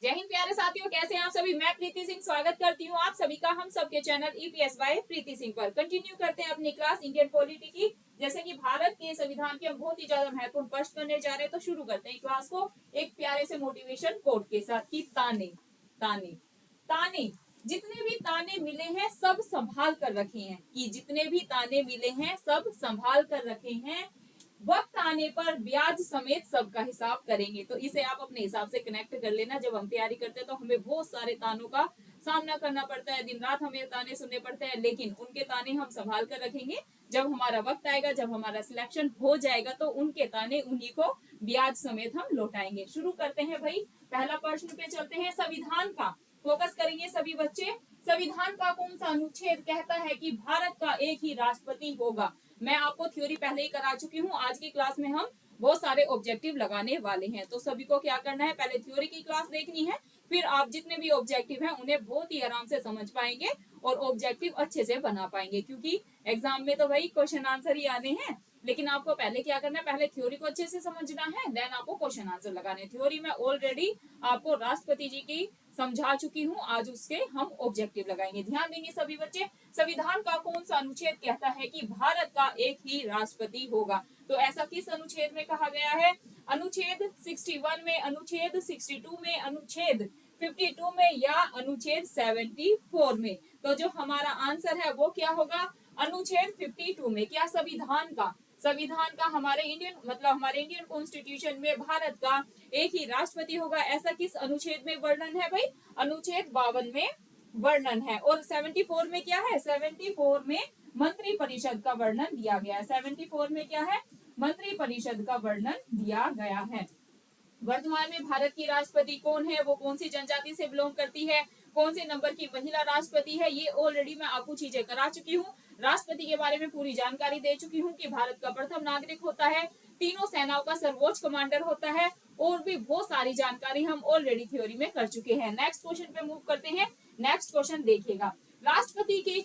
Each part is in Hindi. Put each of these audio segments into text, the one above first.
जय हिंद प्यारे साथियों, कैसे हैं आप सभी। मैं प्रीति सिंह स्वागत करती हूँ आप सभी का हम सबके चैनल ईपीएस बाय प्रीति सिंह पर। कंटिन्यू करते हैं अपनी क्लास इंडियन पॉलिटी की। जैसे कि भारत के संविधान के हम बहुत ही ज्यादा महत्वपूर्ण प्रश्न करने जा रहे हैं, तो शुरू करते हैं क्लास को एक प्यारे से मोटिवेशन कोट के साथ कि ताने ताने ताने जितने भी ताने मिले हैं सब संभाल कर रखे हैं, कि जितने भी ताने मिले हैं सब संभाल कर रखे हैं, वक्त आने पर ब्याज समेत सबका हिसाब करेंगे। तो इसे आप अपने हिसाब से कनेक्ट कर लेना। जब हम तैयारी करते हैं तो हमें बहुत सारे तानों का सामना करना पड़ता है, दिन रात हमें ताने सुनने पड़ते हैं, लेकिन उनके ताने हम संभाल कर रखेंगे। जब हमारा वक्त आएगा, जब हमारा सिलेक्शन हो जाएगा, तो उनके ताने उन्हीं को ब्याज समेत हम लौटाएंगे। शुरू करते हैं भाई, पहला प्रश्न पे चलते हैं। संविधान का फोकस करेंगे सभी बच्चे। संविधान का कौन सा अनुच्छेद कहता है कि भारत का एक ही राष्ट्रपति होगा। मैं आपको थ्योरी पहले ही करा चुकी हूँ। आज की क्लास में हम बहुत सारे ऑब्जेक्टिव लगाने वाले हैं, तो सभी को क्या करना है, पहले थ्योरी की क्लास देखनी है, फिर आप जितने भी ऑब्जेक्टिव हैं उन्हें बहुत ही आराम से समझ पाएंगे और ऑब्जेक्टिव अच्छे से बना पाएंगे। क्योंकि एग्जाम में तो भाई क्वेश्चन आंसर ही आने हैं, लेकिन आपको पहले क्या करना है, पहले थ्योरी को अच्छे से समझना है, देन आपको क्वेश्चन आंसर लगाने। थ्योरी में ऑलरेडी आपको राष्ट्रपति जी की समझा चुकी हूँ, आज उसके हम ऑब्जेक्टिव लगाएंगे। ध्यान देंगे सभी बच्चे। संविधान का कौन सा अनुच्छेद कहता है कि भारत का एक ही राष्ट्रपति होगा। तो ऐसा किस अनुच्छेद में कहा गया है, अनुच्छेद 61 में, अनुच्छेद 62 में, अनुच्छेद 52 में या अनुच्छेद 74 में। तो जो हमारा आंसर है वो क्या होगा, अनुच्छेद 52 में। क्या संविधान का हमारे इंडियन कॉन्स्टिट्यूशन में भारत का एक ही राष्ट्रपति होगा, ऐसा किस अनुच्छेद में वर्णन है भाई, अनुच्छेद 52 में वर्णन है। और 74 में क्या है, 74 में मंत्री परिषद का वर्णन दिया गया है। 74 में क्या है, मंत्री परिषद का वर्णन दिया गया है। वर्तमान में भारत की राष्ट्रपति कौन है, वो कौन सी जनजाति से बिलोंग करती है, कौन से नंबर की महिला राष्ट्रपति है, ये ऑलरेडी मैं आपको चीजें करा चुकी हूँ। राष्ट्रपति के बारे में पूरी जानकारी दे चुकी हूँ कि भारत का प्रथम नागरिक होता है, तीनों सेनाओं का सर्वोच्च कमांडर होता है, और भी बहुत सारी जानकारी हम ऑलरेडी थ्योरी में कर चुके हैं। नेक्स्ट क्वेश्चन पे मूव करते हैं। नेक्स्ट क्वेश्चन देखिएगा, राष्ट्रपति के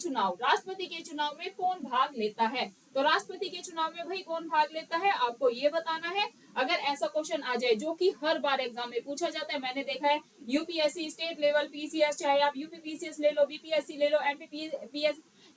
चुनाव में कौन भाग लेता है। तो राष्ट्रपति के चुनाव में भाई कौन भाग लेता है, आपको ये बताना है। अगर ऐसा क्वेश्चन आ जाए जो कि हर बार एग्जाम में पूछा जाता है, मैंने देखा है यूपीएससी, स्टेट लेवल पीसीएस, चाहे आप यूपीपीसीएस ले लो, बीपीएससी ले लो,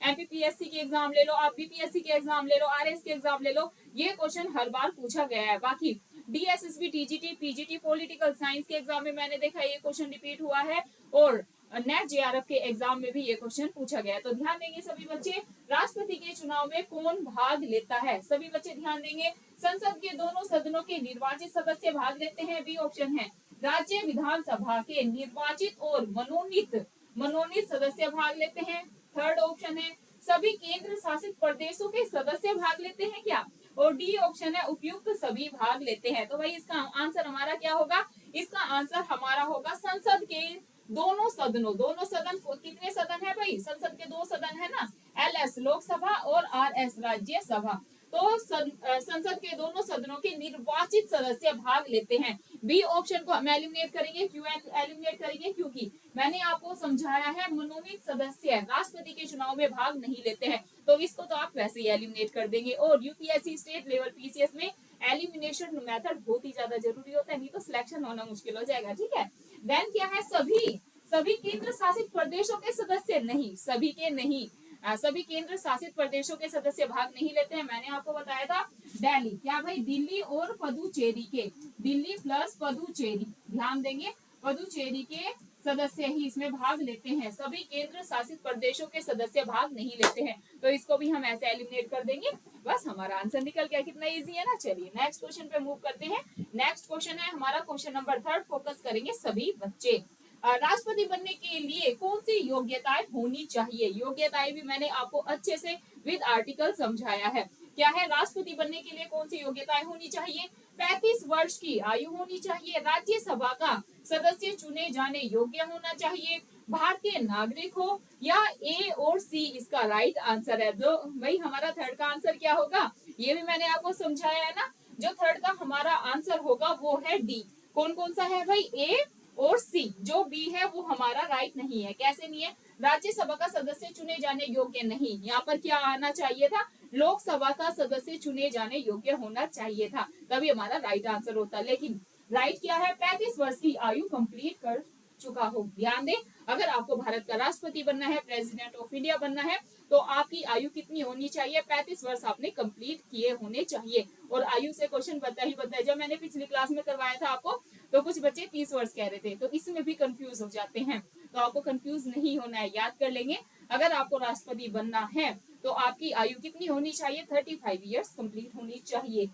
एमपीपीएससी के एग्जाम ले लो, आप बीपीएससी के एग्जाम ले लो, आरएस के एग्जाम ले लो, ये क्वेश्चन हर बार पूछा गया है। बाकी DSSB, TGT, PGT, political science के एग्जाम में मैंने देखा ये क्वेश्चन रिपीट हुआ है, और नेट जेआरएफ के एग्जाम में भी ये क्वेश्चन पूछा गया है। तो ध्यान देंगे सभी बच्चे, राष्ट्रपति के चुनाव में कौन भाग लेता है, सभी बच्चे ध्यान देंगे। संसद के दोनों सदनों के निर्वाचित सदस्य भाग लेते हैं, बी ऑप्शन है। राज्य विधानसभा के निर्वाचित और मनोनीत सदस्य भाग लेते हैं, थर्ड ऑप्शन है। सभी केंद्र शासित प्रदेशों के सदस्य भाग लेते हैं क्या, और डी ऑप्शन है, उपयुक्त सभी भाग लेते हैं। तो भाई इसका आंसर हमारा क्या होगा, इसका आंसर हमारा होगा संसद के दोनों सदन कितने सदन है भाई, संसद के दो सदन है ना, एलएस लोकसभा और आरएस राज्यसभा। तो संसद के दोनों सदनों के निर्वाचित सदस्य भाग लेते हैं। बी ऑप्शन को हम एलिमिनेट करेंगे, क्यों एलिमिनेट करेंगे, क्योंकि मैंने आपको समझाया है मनोनीत सदस्य राष्ट्रपति के चुनाव में भाग नहीं लेते हैं, तो इसको तो आप वैसे ही एलिमिनेट कर देंगे। और यूपीएससी, स्टेट लेवल पीसीएस में एलिमिनेशन मेथड बहुत ही ज्यादा जरूरी होता है, नहीं तो सिलेक्शन होना मुश्किल हो जाएगा। ठीक है, देन क्या है, सभी केंद्र शासित प्रदेशों के सदस्य नहीं, सभी के नहीं, सभी केंद्र शासित प्रदेशों के सदस्य भाग नहीं लेते हैं। मैंने आपको बताया था दिल्ली, क्या भाई, दिल्ली और पुदुचेरी के, दिल्ली प्लस पुदुचेरी, ध्यान देंगे, पुदुचेरी के सदस्य ही इसमें भाग लेते हैं, सभी केंद्र शासित प्रदेशों के सदस्य भाग नहीं लेते हैं। तो इसको भी हम ऐसे एलिमिनेट कर देंगे, बस हमारा आंसर निकल गया। कितना इजी है ना। चलिए नेक्स्ट क्वेश्चन पे मूव करते हैं। नेक्स्ट क्वेश्चन है हमारा क्वेश्चन नंबर 3, फोकस करेंगे सभी बच्चे। राष्ट्रपति बनने के लिए कौन सी योग्यताएं होनी चाहिए, योग्यताएं भी मैंने आपको अच्छे से विद आर्टिकल समझाया है। क्या है, राष्ट्रपति बनने के लिए कौन सी योग्यताएं होनी चाहिए, 35 वर्ष की आयु होनी चाहिए, राज्यसभा का सदस्य चुने जाने योग्य होना चाहिए, भारतीय नागरिक हो, या ए और सी इसका राइट आंसर है। जो भाई हमारा थर्ड का आंसर क्या होगा, ये भी मैंने आपको समझाया है ना। जो थर्ड का हमारा आंसर होगा वो है डी। कौन कौन सा है भाई, ए और सी, जो बी है वो हमारा राइट नहीं है। कैसे नहीं है, राज्यसभा का सदस्य चुने जाने योग्य नहीं, यहाँ पर क्या आना चाहिए था, लोकसभा का सदस्य चुने जाने योग्य होना चाहिए था, तभी हमारा राइट आंसर होता। लेकिन राइट क्या है, 35 वर्ष की आयु कंप्लीट कर चुका हो। ध्यान दें, अगर आपको भारत का राष्ट्रपति बनना है, प्रेसिडेंट ऑफ इंडिया बनना है, तो आपकी आयु कितनी होनी चाहिए, 35 वर्ष आपने कंप्लीट किए होने चाहिए। और आयु से क्वेश्चन बनता ही बनता है। जब मैंने पिछली क्लास में करवाया था आपको, तो कुछ बच्चे 30 वर्ष कह रहे थे, तो इसमें भी कंफ्यूज हो जाते हैं। तो आपको कंफ्यूज नहीं होना है, याद कर लेंगे। अगर आपको राष्ट्रपति बनना है तो आपकी आयु कितनी होनी चाहिए, 35 ईयर्स कंप्लीट होनी चाहिए।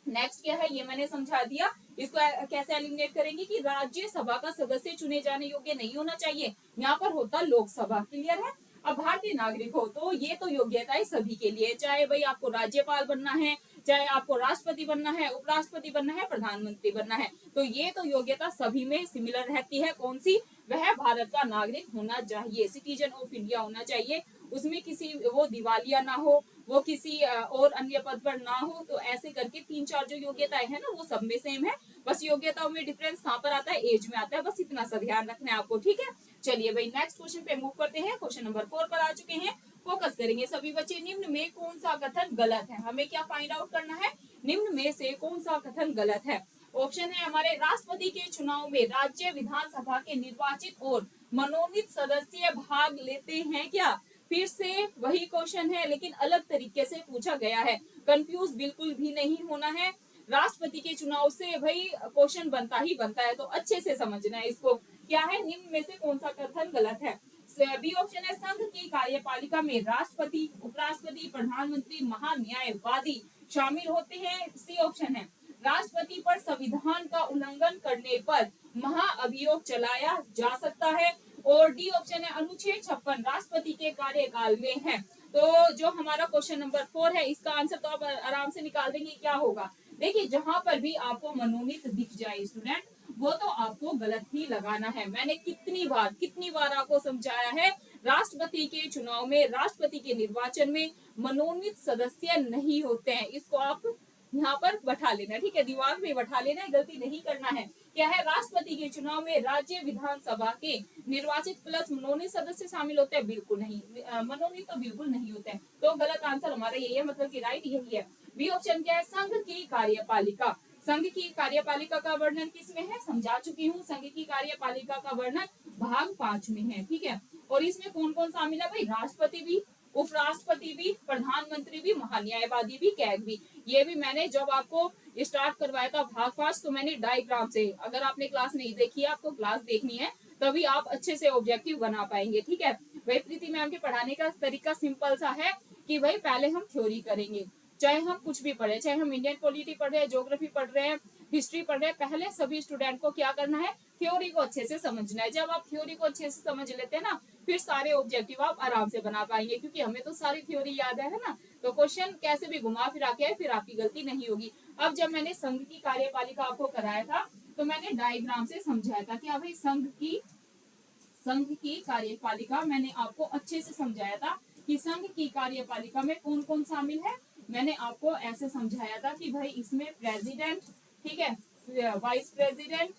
नेक्स्ट क्या है, ये मैंने समझा दिया। इसको कैसे एलिमिनेट करेंगे कि राज्यसभा का सदस्य चुने जाने योग्य नहीं होना चाहिए, यहाँ पर होता लोकसभा। क्लियर है। अब भारतीय नागरिक हो तो ये तो योग्यताएं सभी के लिए, चाहे भाई आपको राज्यपाल बनना है, चाहे आपको राष्ट्रपति बनना है, उपराष्ट्रपति बनना है, प्रधानमंत्री बनना है, तो ये तो योग्यता सभी में सिमिलर रहती है। कौन सी, वह भारत का नागरिक होना चाहिए, सिटीजन ऑफ इंडिया होना चाहिए। उसमें किसी वो दिवालिया ना हो, वो किसी और अन्य पद पर ना हो। तो ऐसे करके 3-4 जो योग्यताएं हैं ना, वो सब में सेम है। बस योग्यताओं में डिफरेंस कहाँ पर आता है, एज में आता है। बस इतना सा ध्यान रखना है आपको, ठीक है। चलिए भाई नेक्स्ट क्वेश्चन पे मूव करते हैं। क्वेश्चन नंबर 4 पर आ चुके हैं। फोकस करेंगे सभी बच्चे। निम्न में कौन सा कथन गलत है, हमें क्या फाइंड आउट करना है, निम्न में से कौन सा कथन गलत है। ऑप्शन है हमारे, राष्ट्रपति के चुनाव में राज्य विधानसभा के निर्वाचित और मनोनीत सदस्य भाग लेते हैं क्या। फिर से वही क्वेश्चन है, लेकिन अलग तरीके से पूछा गया है। कंफ्यूज बिल्कुल भी नहीं होना है। राष्ट्रपति के चुनाव से भाई क्वेश्चन बनता ही बनता है, तो अच्छे से समझना है इसको। क्या है, निम्न में से कौन सा कथन गलत है। बी ऑप्शन है, संघ की कार्यपालिका में राष्ट्रपति, उपराष्ट्रपति, प्रधानमंत्री, महान्यायवादी शामिल होते हैं। सी ऑप्शन है, राष्ट्रपति पर संविधान का उल्लंघन करने पर महाअभियोग चलाया जा सकता है। और डी ऑप्शन है, अनुच्छेद 56 राष्ट्रपति के कार्यकाल में है। तो जो हमारा क्वेश्चन नंबर 4 है, इसका आंसर तो आप आराम से निकाल देंगे। क्या होगा, देखिए जहां पर भी आपको मनोनीत दिख जाए स्टूडेंट, वो तो आपको गलत ही लगाना है। मैंने कितनी बार आपको समझाया है, राष्ट्रपति के चुनाव में, राष्ट्रपति के निर्वाचन में मनोनीत सदस्य नहीं होते हैं। इसको आप यहाँ पर बैठा लेना, ठीक है, दिमाग में बैठा लेना है, गलती नहीं करना है। क्या है, राष्ट्रपति के चुनाव में राज्य विधानसभा के निर्वाचित प्लस मनोनीत सदस्य शामिल होते हैं, बिल्कुल नहीं। मनोनीत तो बिल्कुल नहीं होते हैं। तो गलत आंसर हमारा यही है, मतलब कि राइट यही है। बी ऑप्शन क्या है, संघ की कार्यपालिका। संघ की कार्यपालिका का वर्णन किसमें है, समझा चुकी हूँ। संघ की कार्यपालिका का वर्णन भाग 5 में है, ठीक है। और इसमें कौन कौन शामिल है भाई, राष्ट्रपति भी, उपराष्ट्रपति भी, प्रधानमंत्री भी, महान्यायवादी भी, कैग भी। ये भी मैंने जब आपको स्टार्ट करवाया था भाग 5, तो मैंने डायग्राम से, अगर आपने क्लास नहीं देखी है, आपको क्लास देखनी है, तभी आप अच्छे से ऑब्जेक्टिव बना पाएंगे, ठीक है। भाई प्रीति मैम के पढ़ाने का तरीका सिंपल सा है कि भाई पहले हम थ्योरी करेंगे, चाहे हम कुछ भी पढ़े, चाहे हम इंडियन पॉलिटी पढ़ रहे हैं, ज्योग्राफी पढ़ रहे हैं, हिस्ट्री पढ़ रहे हैं, पहले सभी स्टूडेंट को क्या करना है, थ्योरी को अच्छे से समझना है। जब आप थ्योरी को अच्छे से समझ लेते हैं ना, फिर सारे ऑब्जेक्टिव आप आराम से बना पाएंगे, क्योंकि हमें तो सारी थ्योरी याद है ना। तो क्वेश्चन कैसे भी घुमा फिरा के आए, फिर आपकी गलती नहीं होगी। अब जब मैंने संघ की कार्यपालिका आपको कराया था, तो मैंने डायग्राम से समझाया था कि भाई संघ की कार्यपालिका मैंने आपको अच्छे से समझाया था कि संघ की कार्यपालिका में कौन कौन शामिल है। मैंने आपको ऐसे समझाया था कि भाई इसमें प्रेसिडेंट, ठीक है, वाइस प्रेसिडेंट,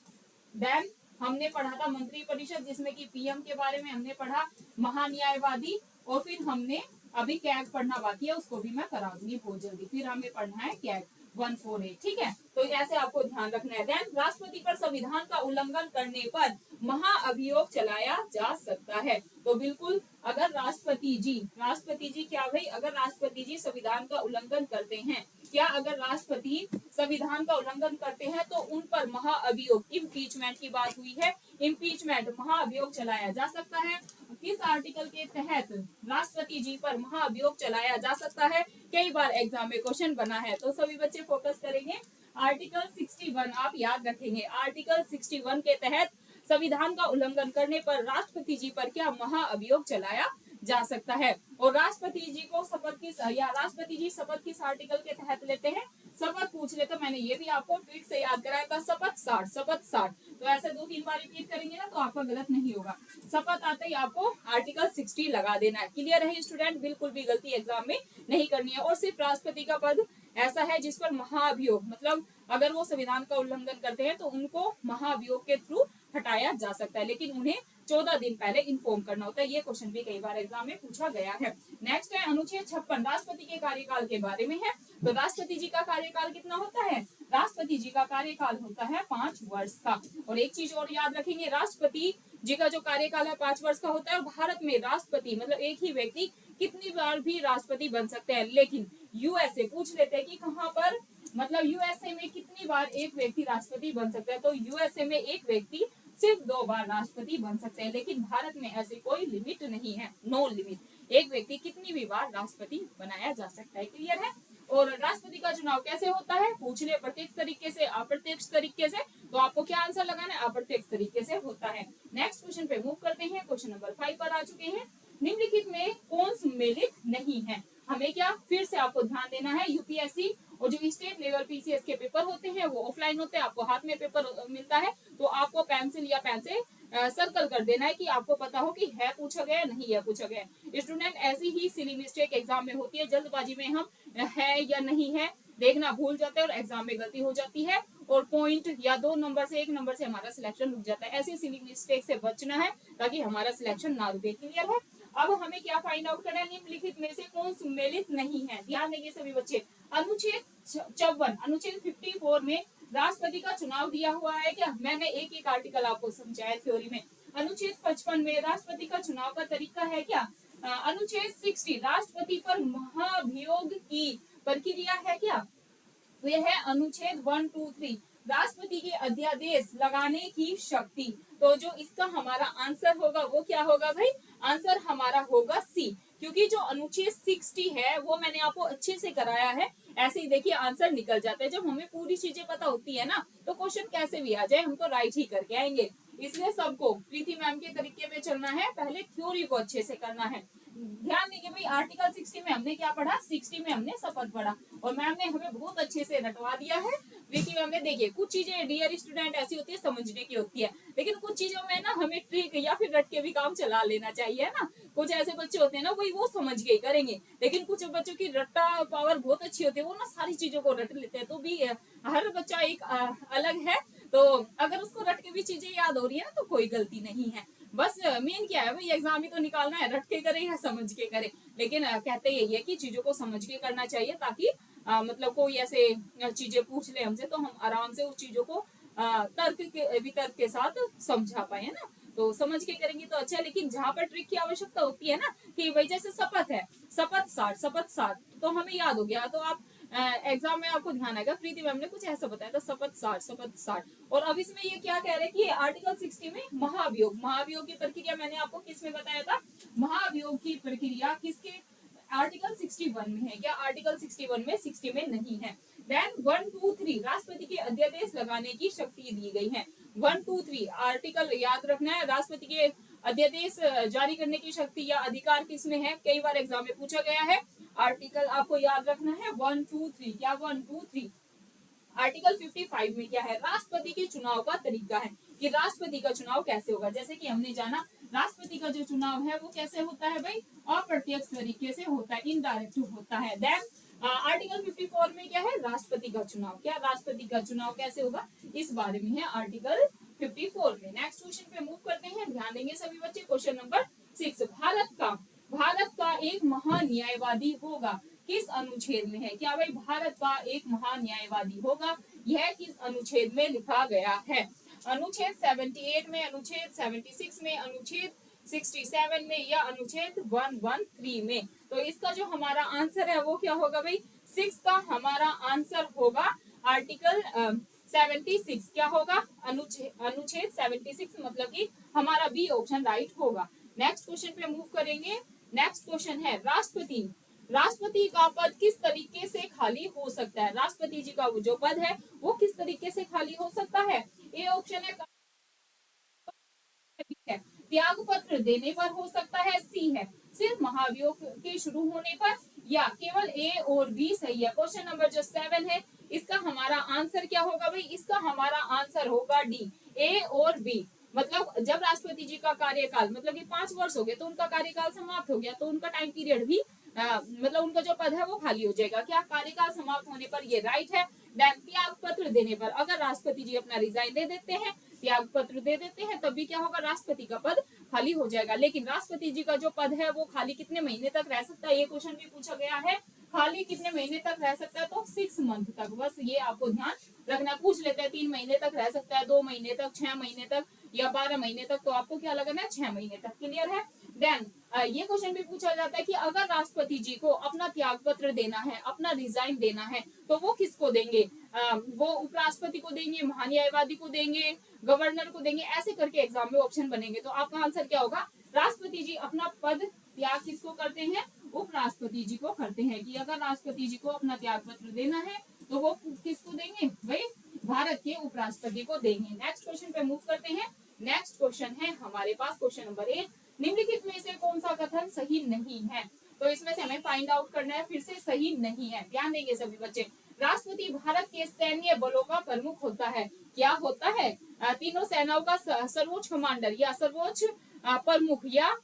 देन हमने पढ़ा था मंत्री परिषद, जिसमें कि पीएम के बारे में हमने पढ़ा, महान्यायवादी, और फिर हमने अभी कैग पढ़ना बाकी है, उसको भी मैं करा दूंगी बहुत जल्दी। फिर हमें पढ़ना है कैग 148, ठीक है। तो ऐसे आपको ध्यान रखना है। देन राष्ट्रपति पर संविधान का उल्लंघन करने पर महाअभियोग चलाया जा सकता है। तो बिल्कुल, अगर राष्ट्रपति जी क्या भाई, अगर राष्ट्रपति जी संविधान का उल्लंघन करते हैं, क्या अगर राष्ट्रपति संविधान का उल्लंघन करते हैं, तो उन पर महाअभियोग, इम्पीचमेंट की बात हुई है, इम्पीचमेंट महाअभियोग चलाया जा सकता है। किस आर्टिकल के तहत राष्ट्रपति जी पर महाअभियोग चलाया जा सकता है, कई बार एग्जाम में क्वेश्चन बना है, तो सभी बच्चे फोकस करेंगे। आर्टिकल 61 आप याद रखेंगे। आर्टिकल 61 के तहत संविधान का उल्लंघन करने पर राष्ट्रपति जी पर क्या महाअभियोग चलाया जा सकता है। और राष्ट्रपति जी को शपथ किस, या राष्ट्रपति जी शपथ किस आर्टिकल के तहत लेते हैं, शपथ पूछ ले तो मैंने ये भी आपको ट्रिक से याद कराया था, शपथ 60। तो ऐसे 2-3 बार रिपीट करेंगे ना, तो आपका गलत नहीं होगा। शपथ आते ही आपको आर्टिकल 60 लगा देना है। क्लियर है स्टूडेंट, बिल्कुल भी गलती एग्जाम में नहीं करनी है। और सिर्फ राष्ट्रपति का पद ऐसा है जिस पर महाअभियोग, मतलब अगर वो संविधान का उल्लंघन करते हैं तो उनको महाअभियोग के थ्रू हटाया जा सकता है, लेकिन उन्हें 14 दिन पहले इन्फॉर्म करना होता है। ये क्वेश्चन भी कई बार एग्जाम में पूछा गया है। नेक्स्ट है अनुच्छेद 56 राष्ट्रपति के कार्यकाल के बारे में है। तो राष्ट्रपति जी का कार्यकाल कितना होता है? राष्ट्रपति जी का कार्यकाल होता है 5 वर्ष का। और एक चीज और याद रखेंगे, राष्ट्रपति जी का जो कार्यकाल है 5 वर्ष का होता है। और भारत में राष्ट्रपति मतलब एक ही व्यक्ति कितनी बार भी राष्ट्रपति बन सकते हैं। लेकिन यूएसए पूछ लेते हैं कि कहाँ पर, मतलब यूएसए में कितनी बार एक व्यक्ति राष्ट्रपति बन सकता है। तो यूएसए में एक व्यक्ति सिर्फ 2 बार राष्ट्रपति बन सकते हैं। लेकिन भारत में ऐसी कोई लिमिट नहीं है, नो लिमिट। एक व्यक्ति कितनी भी बार राष्ट्रपति बनाया जा सकता है। क्लियर है? और राष्ट्रपति का चुनाव कैसे होता है? पूछ ले प्रत्यक्ष तरीके से, अप्रत्यक्ष तरीके से। तो आपको क्या आंसर लगाना है? अप्रत्यक्ष तरीके से होता है। नेक्स्ट क्वेश्चन पे मूव करते हैं। क्वेश्चन नंबर 5 पर आ चुके हैं। निम्नलिखित में कौन सम्मिलित नहीं है? हमें क्या फिर से आपको ध्यान देना है, यूपीएससी और जो स्टेट लेवल पीसीएस के पेपर होते हैं वो ऑफलाइन होते हैं। आपको हाथ में पेपर मिलता है तो आपको पेंसिल या पेन से सर्कल कर देना है कि आपको पता हो कि है पूछा गया नहीं है पूछा गया। स्टूडेंट ऐसी ही सिली मिस्टेक एग्जाम में होती है, जल्दबाजी में हम है या नहीं है देखना भूल जाते हैं और एग्जाम में गलती हो जाती है और पॉइंट या 2 नंबर से 1 नंबर से हमारा सिलेक्शन रुक जाता है। ऐसी सिली मिस्टेक से बचना है ताकि हमारा सिलेक्शन ना रुके। क्लियर है? अब हमें क्या फाइंड आउट करना है? निम्नलिखित में से कौन सम्मिलित नहीं है? ध्यान देंगे सभी बच्चे। अनुच्छेद 54 अनुच्छेद 54 में राष्ट्रपति का चुनाव दिया हुआ है क्या? मैंने एक एक आर्टिकल आपको समझाया थ्योरी में। अनुच्छेद 55 में राष्ट्रपति का चुनाव का तरीका है क्या? अनुच्छेद 60 राष्ट्रपति पर महाभियोग की प्रक्रिया है क्या? वे है अनुच्छेद 1, 2, 3 राष्ट्रपति के अध्यादेश लगाने की शक्ति। तो जो इसका हमारा आंसर होगा वो क्या होगा भाई? आंसर हमारा होगा सी, क्योंकि जो अनुच्छेद 60 है वो मैंने आपको अच्छे से कराया है। ऐसे ही देखिए आंसर निकल जाते हैं। जब हमें पूरी चीजें पता होती है ना तो क्वेश्चन कैसे भी आ जाए हम तो राइट ही करके आएंगे। इसलिए सबको प्रीति मैम के तरीके में चलना है, पहले थ्योरी को अच्छे से करना है। ध्यान देंगे भाई, आर्टिकल 60 में हमने क्या पढ़ा? 60 में हमने शपथ पढ़ा और मैम ने हमें बहुत अच्छे से रटवा दिया है। विकी मैम ने देखिए कुछ चीजें डियर स्टूडेंट ऐसी होती है समझने की होती है, लेकिन कुछ चीजों में ना हमें ट्रिक या फिर रट के भी काम चला लेना चाहिए ना। कुछ ऐसे बच्चे होते हैं ना वही वो समझ के करेंगे, लेकिन कुछ बच्चों की रट्टा पावर बहुत अच्छी होती है, वो ना सारी चीजों को रट लेते हैं। तो भी हर बच्चा एक अलग है, तो अगर उसको रट के भी चीजें याद हो रही है ना तो कोई गलती नहीं है। बस मेन क्या है भाई, एग्जाम ही तो निकालना है, रट के करे या समझ के करे। लेकिन कहते यही है कि चीजों को समझ के करना चाहिए ताकि मतलब कोई ऐसे चीजें पूछ ले हमसे तो हम आराम से उस चीजों को वितर्क के साथ समझा पाए ना। तो समझ के करेंगे तो अच्छा है। लेकिन जहाँ पर ट्रिक की आवश्यकता होती है ना कि भाई जैसे शपथ है, शपथ साठ तो हमें याद हो गया, तो आप एग्जाम में आपको ध्यान आएगा प्रीति मैम ने कुछ ऐसा बताया था शपथ साठ। और अब इसमें ये क्या कह रहे हैं कि आर्टिकल 60 में महाभियोग की प्रक्रिया मैंने आपको किस में बताया था? महाभियोग की प्रक्रिया किसके आर्टिकल 61 में है क्या? आर्टिकल 61 में 60 में नहीं है। देन 1, 2, 3 राष्ट्रपति के अध्यादेश लगाने की शक्ति दी गई है। 1, 2, 3 आर्टिकल याद रखना है। राष्ट्रपति के अध्यादेश जारी करने की शक्ति या अधिकार किसमें है? कई बार एग्जाम में पूछा गया है। आर्टिकल आपको याद रखना है 1, 2, 3 क्या? 1, 2, 3 आर्टिकल 55 में क्या है? राष्ट्रपति के चुनाव का तरीका है कि राष्ट्रपति का चुनाव कैसे होगा। जैसे कि हमने जाना राष्ट्रपति का जो चुनाव है वो कैसे होता है भाई? अप्रत्यक्ष तरीके से होता है, इनडायरेक्ट होता है। देन आर्टिकल 54 में क्या है? राष्ट्रपति का चुनाव। क्या राष्ट्रपति का चुनाव कैसे होगा इस बारे में है आर्टिकल 54 में। नेक्स्ट क्वेश्चन पे मूव करते हैं। ध्यान देंगे सभी बच्चे। क्वेश्चन नंबर 6 भारत का एक महान न्यायवादी होगा किस अनुच्छेद में है? क्या भाई भारत का एक महान न्यायवादी होगा? यह किस अनुच्छेद में लिखा गया है? अनुच्छेद 78 में, अनुच्छेद 76 में, अनुच्छेद 67 में या अनुच्छेद 113 में? तो इसका जो हमारा आंसर है वो क्या होगा भाई? 6 का हमारा आंसर होगा आर्टिकल 76। क्या होगा? अनुच्छेद 76 मतलब कि हमारा बी ऑप्शन राइट होगा। नेक्स्ट क्वेश्चन पे मूव करेंगे। नेक्स्ट क्वेश्चन है राष्ट्रपति का पद किस तरीके से खाली हो सकता है? राष्ट्रपति जी का जो पद है वो किस तरीके से खाली हो सकता है? ए ऑप्शन है त्याग पत्र देने पर हो सकता है, सी है सिर्फ महाभियोग के शुरू होने पर, या केवल ए और बी सही है। क्वेश्चन नंबर जो 7 है इसका हमारा आंसर क्या होगा भाई? इसका हमारा आंसर होगा डी, ए और बी। मतलब जब राष्ट्रपति जी का कार्यकाल मतलब कि 5 वर्ष हो गए तो उनका कार्यकाल समाप्त हो गया तो उनका टाइम पीरियड भी मतलब उनका जो पद है वो खाली हो जाएगा। क्या कार्यकाल समाप्त होने पर? ये राइट है। त्याग पत्र देने पर, अगर राष्ट्रपति जी अपना रिजाइन दे देते हैं त्याग पत्र दे देते हैं तब भी क्या होगा, राष्ट्रपति का पद खाली हो जाएगा। लेकिन राष्ट्रपति जी का जो पद है वो खाली कितने महीने तक रह सकता है, ये क्वेश्चन भी पूछा गया है। खाली कितने महीने तक रह सकता है, तो 6 मंथ तक, बस ये आपको ध्यान रखना। पूछ लेते हैं 3 महीने तक रह सकता है, 2 महीने तक, 6 महीने तक या 12 महीने तक, तो आपको क्या लगाना है, 6 महीने तक। क्लियर है। देन ये क्वेश्चन भी पूछा जाता है कि अगर राष्ट्रपति जी को अपना त्याग पत्र देना है, अपना रिजाइन देना है, तो वो किसको देंगे, वो उपराष्ट्रपति को देंगे, महान्यायवादी को देंगे, गवर्नर को देंगे, ऐसे करके एग्जाम में ऑप्शन बनेंगे। तो आपका आंसर क्या होगा, राष्ट्रपति जी अपना पद त्याग किसको करते हैं, उपराष्ट्रपति जी को करते हैं। कि अगर राष्ट्रपति जी को अपना त्याग पत्र देना है तो वो किसको देंगे, भाई भारत के उपराष्ट्रपति को देंगे। नेक्स्ट क्वेश्चन पे मूव करते हैं। नेक्स्ट क्वेश्चन है हमारे पास क्वेश्चन नंबर 8, निम्नलिखित में से कौन सा कथन सही नहीं है। तो इसमें से हमें फाइंड आउट करना है, फिर से सही नहीं है, ध्यान देंगे सभी बच्चे। राष्ट्रपति भारत के सैन्य बलों का प्रमुख होता है, क्या होता है, तीनों सेनाओं का सर्वोच्च कमांडर या सर्वोच्च प्रमुख, या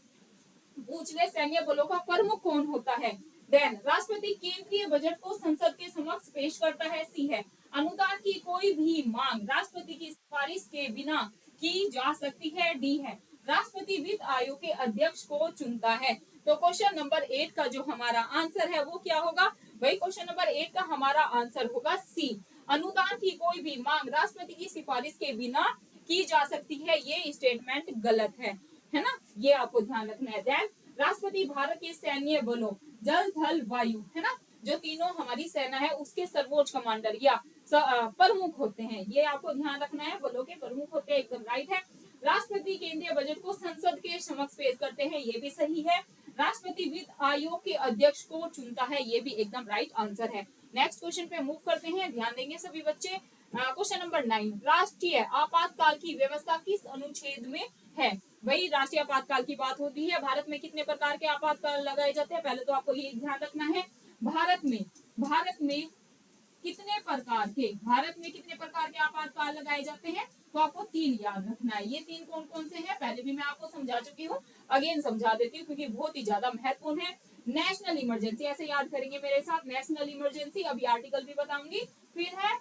पूछ ले सैन्य बलों का प्रमुख कौन होता है। देन राष्ट्रपति केंद्रीय बजट को संसद के समक्ष पेश करता है, सी है। अनुदान की कोई भी मांग राष्ट्रपति की सिफारिश के बिना की जा सकती है, डी है। राष्ट्रपति वित्त आयोग के अध्यक्ष को चुनता है। तो क्वेश्चन नंबर 8 का जो हमारा आंसर है वो क्या होगा, वही क्वेश्चन नंबर 8 का हमारा आंसर होगा सी। अनुदान की कोई भी मांग राष्ट्रपति की सिफारिश के बिना की जा सकती है, ये स्टेटमेंट गलत है ना, ये आपको ध्यान रखना है। देन राष्ट्रपति भारत के सैन्य बलों जल थल वायु, है ना, जो तीनों हमारी सेना है उसके सर्वोच्च कमांडर या प्रमुख होते हैं, ये आपको ध्यान रखना है, बलों के प्रमुख होते हैं, एकदम राइट है। राष्ट्रपति केंद्रीय बजट को संसद के समक्ष पेश करते हैं, ये भी सही है। राष्ट्रपति वित्त आयोग के अध्यक्ष को चुनता है, ये भी एकदम राइट आंसर है। नेक्स्ट क्वेश्चन पे मूव करते हैं, ध्यान देंगे सभी बच्चे। क्वेश्चन नंबर 9, राष्ट्रीय आपातकाल की व्यवस्था किस अनुच्छेद में है। वही राष्ट्रीय आपातकाल की बात होती है। भारत में कितने प्रकार के आपातकाल लगाए जाते हैं, पहले तो आपको ये ध्यान रखना है। भारत में कितने प्रकार के आपातकाल लगाए जाते हैं, तो आपको 3 याद रखना है। ये 3 कौन कौन से हैं, पहले भी मैं आपको समझा चुकी हूँ, अगेन समझा देती हूँ क्योंकि बहुत ही ज्यादा महत्वपूर्ण है। नेशनल इमरजेंसी, ऐसे याद करेंगे मेरे साथ, नेशनल इमरजेंसी, अभी आर्टिकल भी बताऊंगी। फिर है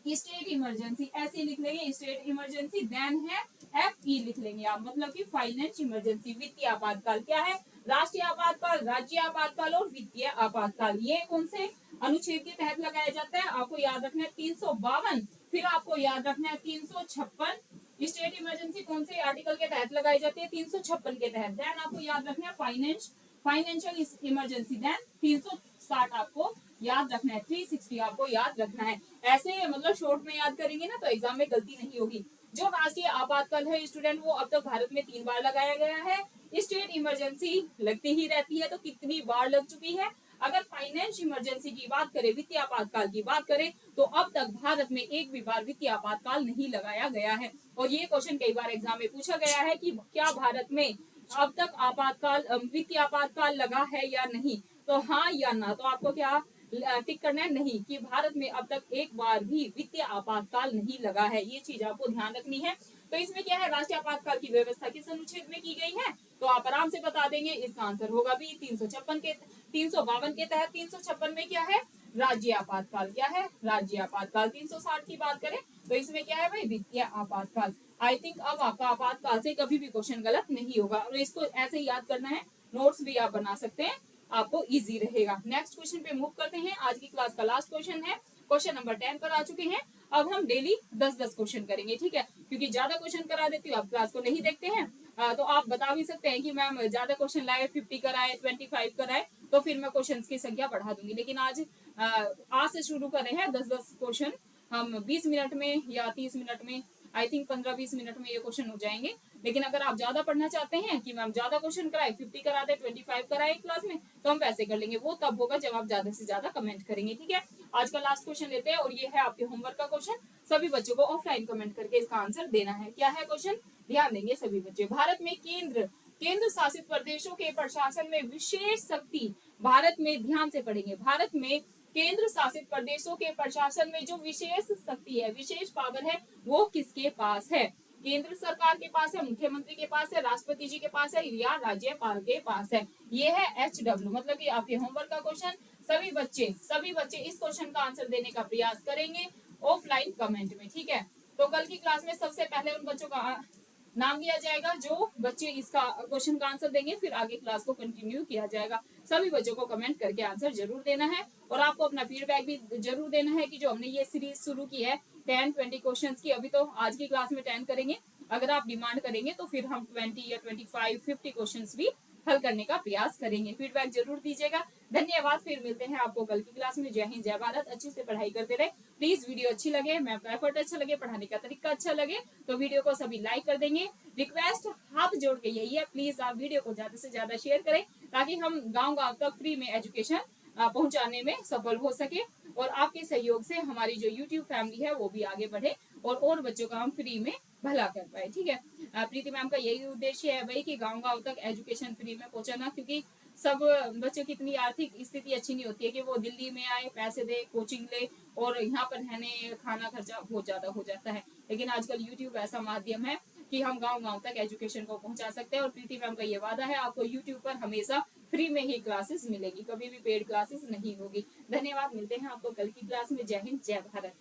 स्टेट इमरजेंसी, ऐसे लिख लेंगे स्टेट इमरजेंसी। देन है FE लिख लेंगे आप, मतलब कि फाइनेंस इमरजेंसी। वित्तीय आपातकाल क्या है, राष्ट्रीय आपातकाल, राज्य आपातकाल और वित्तीय आपातकाल। ये कौन से अनुच्छेद के तहत लगाया जाता है, आपको याद रखना है 352, फिर आपको याद रखना है 356। स्टेट इमरजेंसी कौन से आर्टिकल के तहत लगाई जाती है, 356 के तहत। देन आपको याद रखना है फाइनेंशियल इमरजेंसी, देन 360 आपको याद रखना है, 360 आपको याद रखना है। ऐसे मतलब शॉर्ट में याद करेंगे ना तो एग्जाम में गलती नहीं होगी। जो राष्ट्रीय आपातकाल है स्टूडेंट, वो अब तक भारत में 3 बार लगाया गया है। स्टेट इमरजेंसी लगती ही रहती है, तो कितनी बार लग चुकी है। अगर फाइनेंस इमरजेंसी की बात करें, वित्तीय आपातकाल की बात करें, तो अब तक भारत में एक भी बार वित्तीय आपातकाल नहीं लगाया गया है। और ये क्वेश्चन कई बार एग्जाम में पूछा गया है कि क्या भारत में अब तक वित्तीय आपातकाल लगा है या नहीं, तो हाँ या ना। तो आपको क्या टिक करना है, नहीं, कि भारत में अब तक एक बार भी वित्तीय आपातकाल नहीं लगा है, ये चीज आपको ध्यान रखनी है। तो इसमें क्या है, राष्ट्रीय आपातकाल की व्यवस्था किस अनुच्छेद में की गई है, तो आप आराम से बता देंगे। इसका आंसर होगा भी 352 के तहत। 356 में क्या है, राज्य आपातकाल, क्या है, राज्य आपातकाल। 360 की बात करें तो इसमें क्या है भाई, वित्तीय आपातकाल। आई थिंक अब आपका आपातकाल से कभी भी क्वेश्चन गलत नहीं होगा, और इसको ऐसे याद करना है, नोट्स भी आप बना सकते हैं, आपको इजी रहेगा। नेक्स्ट क्वेश्चन पे मूव करते हैं। आज की क्लास का लास्ट क्वेश्चन है, क्वेश्चन नंबर 10 पर आ चुके हैं। अब हम डेली 10-10 क्वेश्चन करेंगे, ठीक है, क्योंकि ज्यादा क्वेश्चन करा देती हूँ, आप क्लास को नहीं देखते हैं। तो आप बता भी सकते हैं कि मैम ज्यादा क्वेश्चन लाए, 50 कराए, 25 कराए, तो फिर मैं क्वेश्चन की संख्या बढ़ा दूंगी। लेकिन आज से शुरू कर रहे हैं 10-10 क्वेश्चन, हम 20 मिनट में या 30 मिनट में, आई थिंक 15-20 मिनट में ये क्वेश्चन हो जाएंगे। लेकिन अगर आप ज्यादा पढ़ना चाहते हैं कि मैम ज्यादा क्वेश्चन कराए, 50 करा दे, 25 कराए क्लास में, तो हम वैसे कर लेंगे। वो तब होगा जब आप ज्यादा से ज्यादा कमेंट करेंगे, ठीक है। आज का लास्ट क्वेश्चन लेते हैं, और ये है आपके होमवर्क का क्वेश्चन। सभी बच्चों को ऑफलाइन कमेंट करके इसका आंसर देना है। क्या है क्वेश्चन, ध्यान देंगे सभी बच्चे। भारत में केंद्र शासित प्रदेशों के प्रशासन में विशेष शक्ति, भारत में, ध्यान से पढ़ेंगे, भारत में केंद्र शासित प्रदेशों के प्रशासन में जो विशेष शक्ति है, विशेष पावर है, वो किसके पास है। केंद्र सरकार के पास है, मुख्यमंत्री के पास है, राष्ट्रपति जी के पास है, या राज्यपाल के पास है। ये है HW, मतलब कि आपके होमवर्क का क्वेश्चन। सभी बच्चे इस क्वेश्चन का आंसर देने का प्रयास करेंगे ऑफलाइन कमेंट में, ठीक है। तो कल की क्लास में सबसे पहले उन बच्चों का नाम लिया जाएगा जो बच्चे इसका क्वेश्चन का आंसर देंगे, फिर आगे क्लास को कंटिन्यू किया जाएगा। सभी बच्चों को कमेंट करके आंसर जरूर देना है और आपको अपना फीडबैक भी जरूर देना है कि जो हमने ये सीरीज शुरू की है 10-20 क्वेश्चंस की, अभी तो आज की क्लास में 10 करेंगे, अगर आप डिमांड करेंगे तो फिर हम 20 या 25-50 क्वेश्चंस भी हल करने का प्रयास करेंगे। फीडबैक जरूर दीजिएगा। धन्यवाद, फिर मिलते हैं आपको कल की क्लास में। जय हिंद, जय भारत। अच्छे से पढ़ाई करते रहे। प्लीज वीडियो अच्छी लगे, मैं आपका एफर्ट अच्छा लगे, पढ़ाने का तरीका अच्छा लगे तो वीडियो को सभी लाइक कर देंगे। रिक्वेस्ट हाथ जोड़ के यही है, प्लीज आप वीडियो को ज्यादा से ज्यादा शेयर करें ताकि हम गाँव गाँव तक फ्री में एजुकेशन पहुंचाने में सफल हो सके और आपके सहयोग से हमारी जो यूट्यूब फैमिली है वो भी आगे बढ़े और बच्चों का हम फ्री में भला कर पाए। ठीक है, प्रीति मैम का यही उद्देश्य है भाई कि गांव गांव तक एजुकेशन फ्री में पहुंचाना, क्योंकि सब बच्चों की इतनी आर्थिक स्थिति अच्छी नहीं होती है कि वो दिल्ली में आए, पैसे दे, कोचिंग ले और यहाँ पर रहने खाना खर्चा बहुत ज्यादा हो जाता है। लेकिन आजकल यूट्यूब ऐसा माध्यम है कि हम गांव गांव तक एजुकेशन को पहुंचा सकते हैं और प्रीति मैम का ये वादा है आपको यूट्यूब पर हमेशा फ्री में ही क्लासेस मिलेगी, कभी भी पेड क्लासेस नहीं होगी। धन्यवाद, मिलते हैं आपको कल की क्लास में। जय हिंद, जय भारत।